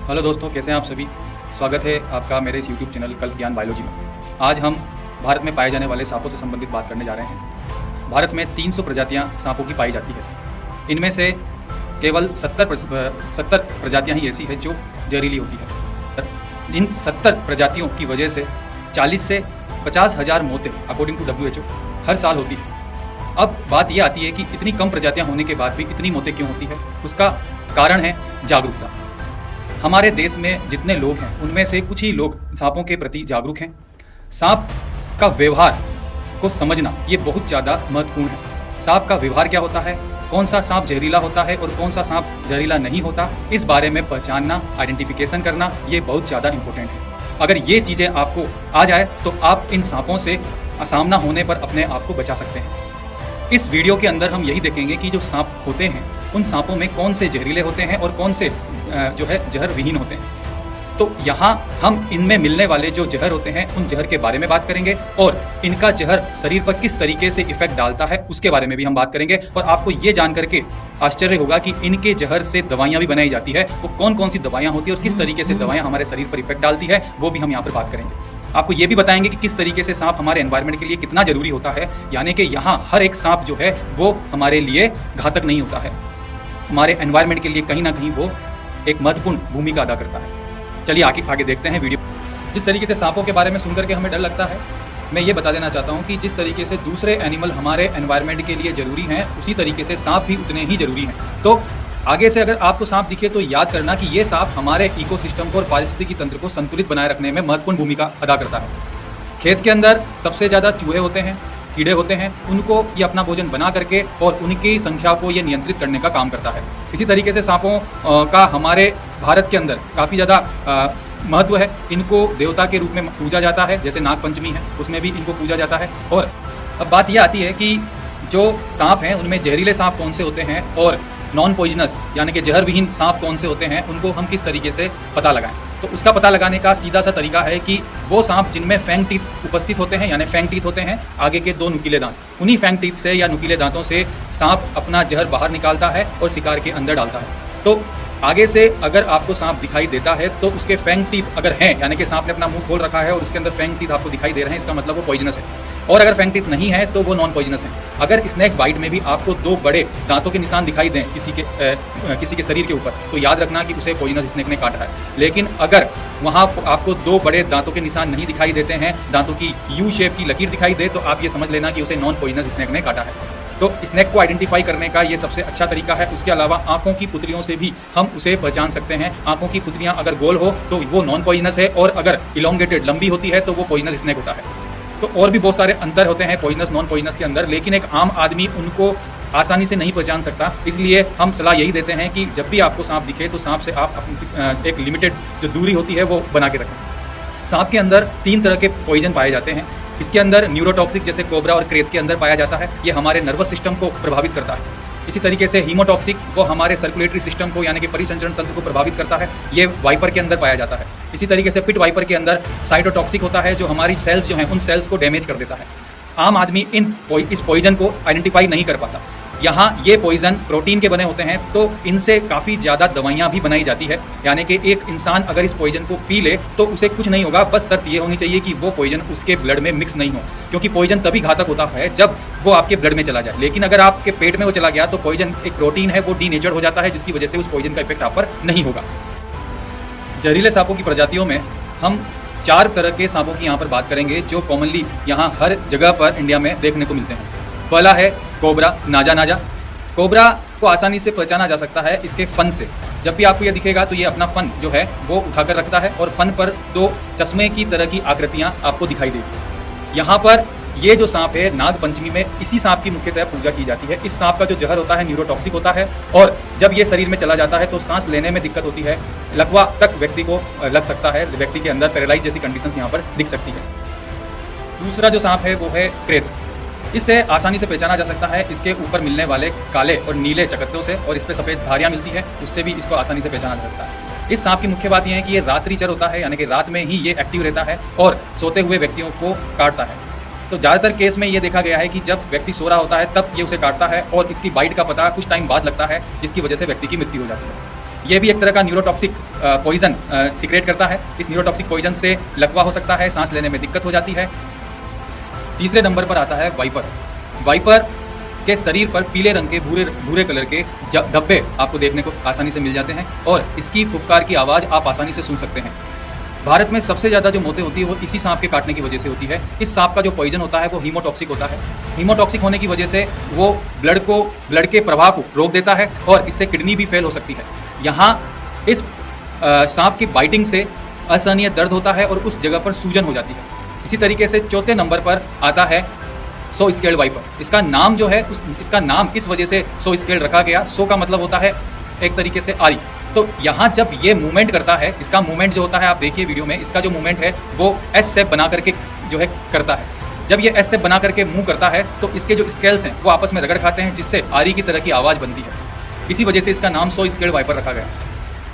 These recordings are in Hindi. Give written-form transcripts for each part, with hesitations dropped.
हेलो दोस्तों, कैसे हैं आप सभी। स्वागत है आपका मेरे इस यूट्यूब चैनल कल्प ज्ञान बायोलॉजी में। आज हम भारत में पाए जाने वाले सांपों से संबंधित बात करने जा रहे हैं। भारत में 300 प्रजातियां सांपों की पाई जाती है। इनमें से केवल 70 प्रजातियां ही ऐसी है जो जहरीली होती है। इन 70 प्रजातियों की वजह से 40 से 50 हज़ार मौतें अकॉर्डिंग टू WHO हर साल होती है। अब बात यह आती है कि इतनी कम प्रजातियां होने के बाद भी इतनी मौतें क्यों होती है। उसका कारण है जागरूकता। हमारे देश में जितने लोग हैं उनमें से कुछ ही लोग सांपों के प्रति जागरूक हैं। सांप का व्यवहार को समझना ये बहुत ज़्यादा महत्वपूर्ण है। सांप का व्यवहार क्या होता है, कौन सा सांप जहरीला होता है और कौन सा सांप जहरीला नहीं होता, इस बारे में पहचानना, आइडेंटिफिकेशन करना ये बहुत ज़्यादा इम्पोर्टेंट है। अगर ये चीज़ें आपको आ जाए तो आप इन सांपों से सामना होने पर अपने आप को बचा सकते हैं। इस वीडियो के अंदर हम यही देखेंगे कि जो सांप होते हैं उन सांपों में कौन से जहरीले होते हैं और कौन से जो है जहर विहीन होते हैं। तो यहाँ हम इनमें मिलने वाले जो जहर होते हैं उन जहर के बारे में बात करेंगे और इनका जहर शरीर पर किस तरीके से इफेक्ट डालता है उसके बारे में भी हम बात करेंगे। और आपको ये जान करके आश्चर्य होगा कि इनके जहर से दवाइयाँ भी बनाई जाती है। वो कौन कौन सी दवाइयाँ होती है और किस तरीके से दवाइयाँ हमारे शरीर पर इफेक्ट डालती है वो भी हम यहाँ पर बात करेंगे। आपको ये भी बताएंगे कि किस तरीके से सांप हमारे एनवायरनमेंट के लिए कितना जरूरी होता है, यानी कि यहाँ हर एक सांप जो है वो हमारे लिए घातक नहीं होता है, हमारे एनवायरनमेंट के लिए कहीं ना कहीं वो एक महत्वपूर्ण भूमिका अदा करता है। चलिए आगे देखते हैं वीडियो। जिस तरीके से सांपों के बारे में सुनकर के हमें डर लगता है, मैं ये बता देना चाहता हूँ कि जिस तरीके से दूसरे एनिमल हमारे एनवायरनमेंट के लिए ज़रूरी हैं उसी तरीके से सांप भी उतने ही ज़रूरी हैं। तो आगे से अगर आपको सांप दिखे तो याद करना कि ये सांप हमारे इकोसिस्टम को और पारिस्थितिकी तंत्र को संतुलित बनाए रखने में महत्वपूर्ण भूमिका अदा करता है। खेत के अंदर सबसे ज़्यादा चूहे होते हैं, कीड़े होते हैं, उनको ये अपना भोजन बना करके और उनकी संख्या को ये नियंत्रित करने का काम करता है। इसी तरीके से सांपों का हमारे भारत के अंदर काफ़ी ज़्यादा महत्व है। इनको देवता के रूप में पूजा जाता है, जैसे नाग पंचमी है उसमें भी इनको पूजा जाता है। और अब बात यह आती है कि जो सांप हैं उनमें जहरीले सांप कौन से होते हैं और नॉन पॉइजनस यानी कि जहर विहीन सांप कौन से होते हैं, उनको हम किस तरीके से पता लगाएं। तो उसका पता लगाने का सीधा सा तरीका है कि वो सांप जिनमें फैंग टीथ उपस्थित होते हैं, यानी फैंग टीथ होते हैं आगे के 2 नुकीले दांत, उन्हीं फैंग टीथ से या नुकीले दांतों से सांप अपना जहर बाहर निकालता है और शिकार के अंदर डालता है। तो आगे से अगर आपको सांप दिखाई देता है तो उसके फैंग टीथ अगर हैं, यानी कि सांप ने अपना मुंह खोल रखा है और उसके अंदर फैंग टीथ आपको दिखाई दे रहे हैं, इसका मतलब वो पॉइजनस है। और अगर फैंग टीथ नहीं है तो वो नॉन पॉइजनस है। अगर स्नैक बाइट में भी आपको 2 बड़े दांतों के निशान दिखाई दें किसी के शरीर के ऊपर, तो याद रखना कि उसे पॉइजनस स्नैक ने काटा है। लेकिन अगर वहाँ आपको 2 बड़े दांतों के निशान नहीं दिखाई देते हैं, दांतों की यू शेप की लकीर दिखाई दे, तो आप ये समझ लेना कि उसे नॉन पॉइजनस स्नैक ने काटा है। तो स्नैक को आइडेंटिफाई करने का ये सबसे अच्छा तरीका है। उसके अलावा आंखों की पुतलियों से भी हम उसे पहचान सकते हैं। आंखों की पुतलियां अगर गोल हो तो वो नॉन पॉइजनस है और अगर इलोंगेटेड लंबी होती है तो वो पॉइजनस स्नैक होता है। तो और भी बहुत सारे अंतर होते हैं पॉइजनस नॉन पॉइजनस के अंदर, लेकिन एक आम आदमी उनको आसानी से नहीं पहचान सकता। इसलिए हम सलाह यही देते हैं कि जब भी आपको सांप दिखे तो सांप से आप एक लिमिटेड जो दूरी होती है वो बना के रखें। सांप के अंदर 3 तरह के पॉइजन पाए जाते हैं। इसके अंदर न्यूरोटॉक्सिक जैसे कोबरा और क्रेत के अंदर पाया जाता है, ये हमारे नर्वस सिस्टम को प्रभावित करता है। इसी तरीके से हीमोटॉक्सिक वो हमारे सर्कुलेटरी सिस्टम को यानी कि परिसंचरण तंत्र को प्रभावित करता है, ये वाइपर के अंदर पाया जाता है। इसी तरीके से पिट वाइपर के अंदर साइटोटॉक्सिक होता है जो हमारी सेल्स जो हैं उन सेल्स को डैमेज कर देता है। आम आदमी इस पॉइजन को आइडेंटिफाई नहीं कर पाता। यहाँ ये पॉइजन प्रोटीन के बने होते हैं तो इनसे काफ़ी ज़्यादा दवाइयाँ भी बनाई जाती है, यानी कि एक इंसान अगर इस पॉइजन को पी ले तो उसे कुछ नहीं होगा, बस शर्त ये होनी चाहिए कि वो पॉइजन उसके ब्लड में मिक्स नहीं हो, क्योंकि पॉइजन तभी घातक होता है जब वो आपके ब्लड में चला जाए। लेकिन अगर आपके पेट में वो चला गया तो पॉइजन एक प्रोटीन है, वो डीनेचर्ड हो जाता है, जिसकी वजह से उस पॉइजन का इफेक्ट आप पर नहीं होगा। जहरीले सांपों की प्रजातियों में हम 4 तरह के सांपों की यहाँ पर बात करेंगे जो कॉमनली यहाँ हर जगह पर इंडिया में देखने को मिलते हैं। पहला है कोबरा, नाजा। कोबरा को आसानी से पहचाना जा सकता है इसके फन से। जब भी आपको यह दिखेगा तो ये अपना फन जो है वो उठाकर रखता है और फन पर 2 चश्मे की तरह की आकृतियाँ आपको दिखाई देगी। यहाँ पर ये जो सांप है नाग पंचमी में इसी सांप की मुख्यतः पूजा की जाती है। इस सांप का जो जहर होता है न्यूरोटॉक्सिक होता है और जब ये शरीर में चला जाता है तो सांस लेने में दिक्कत होती है, लकवा तक व्यक्ति को लग सकता है, व्यक्ति के अंदर पैरालाइज जैसी कंडीशंस यहाँ पर दिख सकती है। दूसरा जो सांप है वो है क्रेत। इससे आसानी से पहचाना जा सकता है इसके ऊपर मिलने वाले काले और नीले चकत्तों से, और इस पर सफ़ेद धारियाँ मिलती है, उससे भी इसको आसानी से पहचाना जा सकता है। इस सांप की मुख्य बात यह है कि ये रात्रिचर होता है, यानी कि रात में ही ये एक्टिव रहता है और सोते हुए व्यक्तियों को काटता है। तो ज़्यादातर केस में ये देखा गया है कि जब व्यक्ति सो रहा होता है तब ये उसे काटता है और इसकी बाइट का पता कुछ टाइम बाद लगता है, जिसकी वजह से व्यक्ति की मृत्यु हो जाती है। ये भी एक तरह का न्यूरोटॉक्सिक पॉइजन सीक्रेट करता है। इस न्यूरोटॉक्सिक पॉइजन से लकवा हो सकता है, सांस लेने में दिक्कत हो जाती है। तीसरे नंबर पर आता है वाइपर। वाइपर के शरीर पर पीले रंग के भूरे कलर के धब्बे आपको देखने को आसानी से मिल जाते हैं और इसकी फुफकार की आवाज़ आप आसानी से सुन सकते हैं। भारत में सबसे ज़्यादा जो मौतें होती है वो इसी सांप के काटने की वजह से होती है। इस सांप का जो पॉइजन होता है वो हीमोटॉक्सिक होता है। हीमोटॉक्सिक होने की वजह से वो ब्लड के प्रवाह को रोक देता है और इससे किडनी भी फेल हो सकती है। यहाँ इस सांप की बाइटिंग से असहनीय दर्द होता है और उस जगह पर सूजन हो जाती है। इसी तरीके से चौथे नंबर पर आता है सो स्केल्ड वाइपर। इसका नाम जो है इसका नाम इस वजह से सो स्केल्ड रखा गया। सो का मतलब होता है एक तरीके से आरी। तो यहाँ जब ये मूवमेंट करता है, इसका मूवमेंट जो होता है आप देखिए वीडियो में, इसका जो मूवमेंट है वो एस शेप बना करके जो है करता है। जब ये एस शेप बना करके मूव करता है तो इसके जो स्केल्स हैं वो आपस में रगड़ खाते हैं जिससे आरी की तरह की आवाज़ बनती है। इसी वजह से इसका नाम सो स्केल्ड वाइपर रखा गया।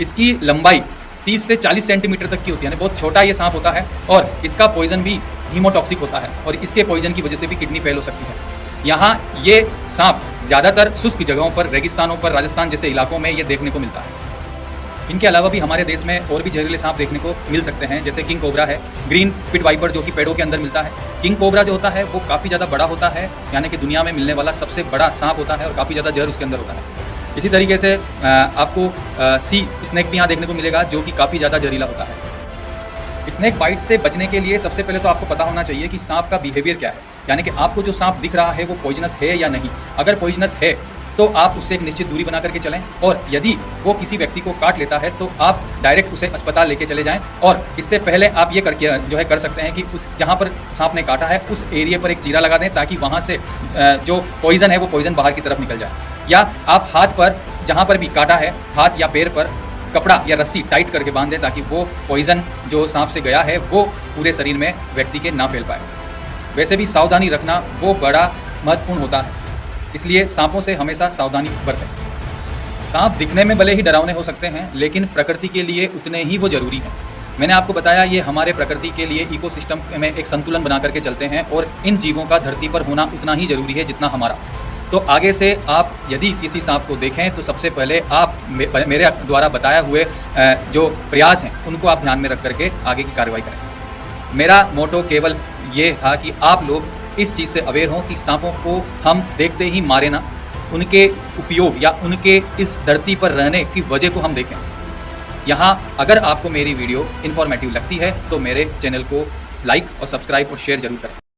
इसकी लंबाई 30 से 40 सेंटीमीटर तक की होती है, यानी बहुत छोटा ये सांप होता है और इसका पॉइजन भी हीमोटॉक्सिक होता है और इसके पॉइजन की वजह से भी किडनी फेल हो सकती है। यहाँ ये सांप ज़्यादातर शुष्क जगहों पर, रेगिस्तानों पर, राजस्थान जैसे इलाकों में ये देखने को मिलता है। इनके अलावा भी हमारे देश में और भी जहरीले सांप देखने को मिल सकते हैं, जैसे किंग कोबरा है, ग्रीन पिट वाइपर जो कि पेड़ों के अंदर मिलता है। किंग कोबरा जो होता है वो काफ़ी ज़्यादा बड़ा होता है, यानी कि दुनिया में मिलने वाला सबसे बड़ा सांप होता है और काफ़ी ज़्यादा जहर उसके अंदर होता है। इसी तरीके से आपको सी स्नेक भी यहाँ देखने को मिलेगा जो कि काफ़ी ज़्यादा जहरीला होता है। स्नेक बाइट से बचने के लिए सबसे पहले तो आपको पता होना चाहिए कि सांप का बिहेवियर क्या है, यानी कि आपको जो सांप दिख रहा है वो पॉइजनस है या नहीं। अगर पॉइजनस है तो आप उससे एक निश्चित दूरी बना करके चलें और यदि वो किसी व्यक्ति को काट लेता है तो आप डायरेक्ट उसे अस्पताल लेके चले जाएं। और इससे पहले आप ये करके जो है कर सकते हैं कि उस जहाँ पर सांप ने काटा है उस एरिया पर एक चीरा लगा दें ताकि वहाँ से जो पॉइजन है वो पॉइजन बाहर की तरफ निकल जाए। या आप हाथ पर जहाँ पर भी काटा है, हाथ या पैर पर कपड़ा या रस्सी टाइट करके बांध दें ताकि वो पॉइजन जो सांप से गया है वो पूरे शरीर में व्यक्ति के ना फैल पाए। वैसे भी सावधानी रखना वो बड़ा महत्वपूर्ण होता है, इसलिए सांपों से हमेशा सावधानी बरतें। सांप दिखने में भले ही डरावने हो सकते हैं लेकिन प्रकृति के लिए उतने ही वो जरूरी हैं। मैंने आपको बताया ये हमारे प्रकृति के लिए इकोसिस्टम में एक संतुलन बना करके चलते हैं और इन जीवों का धरती पर होना उतना ही जरूरी है जितना हमारा। तो आगे से आप यदि किसी सांप को देखें तो सबसे पहले आप मेरे द्वारा बताया हुए जो प्रयास हैं उनको आप ध्यान में रख करके आगे की कार्रवाई करें। मेरा मोटो केवल ये था कि आप लोग इस चीज़ से अवेयर हों कि सांपों को हम देखते ही मारे ना, उनके उपयोग या उनके इस धरती पर रहने की वजह को हम देखें। यहाँ अगर आपको मेरी वीडियो इन्फॉर्मेटिव लगती है तो मेरे चैनल को लाइक और सब्सक्राइब और शेयर जरूर करें।